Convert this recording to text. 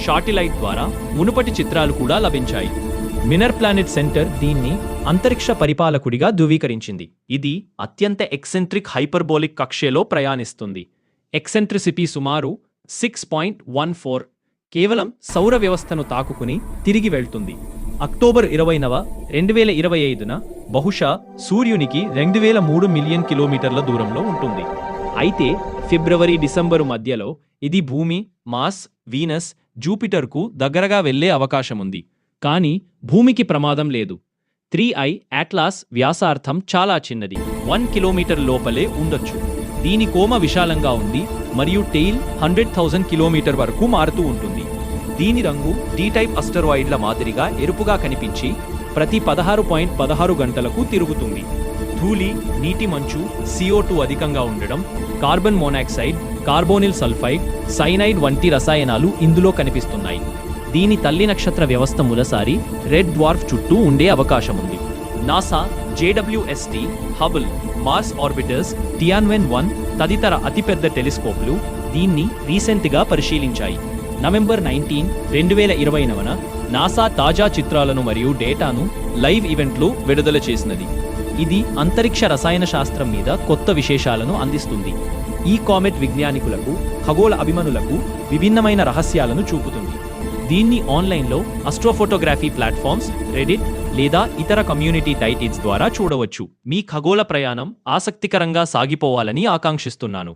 Satellite ద్వారా మునుపటి చిత్రాలు కూడా లభించాయి. మినర్ ప్లానెట్ సెంటర్ దీన్ని అంతరిక్ష పరిపాలకుడిగా ధృవీకరించింది. ఇది అత్యంత ఎక్సెంట్రిక్ హైపర్బోలిక్ కక్ష్యలో ప్రయాణిస్తుంది. ఎక్సెంట్రిసిటీ సుమారు 6.14. కేవలం సౌర వ్యవస్థను తాకుకుని తిరిగి వెళ్తుంది. అక్టోబర్ 20వ 2025న బహుశా సూర్యునికి 2003 మిలియన్ కిలోమీటర్ల దూరంలో ఉంటుంది. అయితే ఫిబ్రవరి-డిసెంబరు మధ్యలో ఇది భూమి, మార్స్, వీనస్, జూపిటర్కు దగ్గరగా వెళ్లే అవకాశముంది. కానీ భూమికి ప్రమాదం లేదు. 3I అట్లాస్ వ్యాసార్థం చాలా చిన్నది, 1 కిలోమీటర్ లోపలే ఉండొచ్చు. దీని కోమ విశాలంగా ఉంది మరియు టెయిల్ 100,000 కిలోమీటర్ వరకు మారుతూ ఉంటుంది. దీని రంగు D-టైప్ అస్టెరాయిడ్ల మాదిరిగా ఎరుపుగా కనిపించి ప్రతి 16.16 గంటలకు తిరుగుతుంది. ధూళి, నీటి మంచు, CO2 అధికంగా ఉండడం, carbon monoxide, carbonyl sulphide, cyanide వంటి రసాయనాలు ఇందులో కనిపిస్తున్నాయి. దీని తల్లి నక్షత్ర వ్యవస్థ మూలసారి రెడ్ డ్వార్ఫ్ చుట్టూ ఉండే అవకాశముంది. NASA, JWST, Hubble, Mars orbiters, టియాన్వెన్-1 తదితర అతిపెద్ద టెలిస్కోప్లు దీన్ని రీసెంట్గా పరిశీలించాయి. నవంబర్ 19, 2020న నాసా తాజా చిత్రాలను మరియు డేటాను లైవ్ ఈవెంట్లు విడుదల చేసినది. ఇది అంతరిక్ష రసాయన శాస్త్రం మీద కొత్త విశేషాలను అందిస్తుంది. ఈ కామెట్ విజ్ఞానికులకు, ఖగోళ అభిమానులకు విభిన్నమైన రహస్యాలను చూపుతుంది. దీన్ని ఆన్లైన్లో అస్ట్రోఫోటోగ్రఫీ ప్లాట్ఫామ్స్, రెడిట్ లేదా ఇతర కమ్యూనిటీ టైటిల్స్ ద్వారా చూడవచ్చు. మీ ఖగోళ ప్రయాణం ఆసక్తికరంగా సాగిపోవాలని ఆకాంక్షిస్తున్నాను.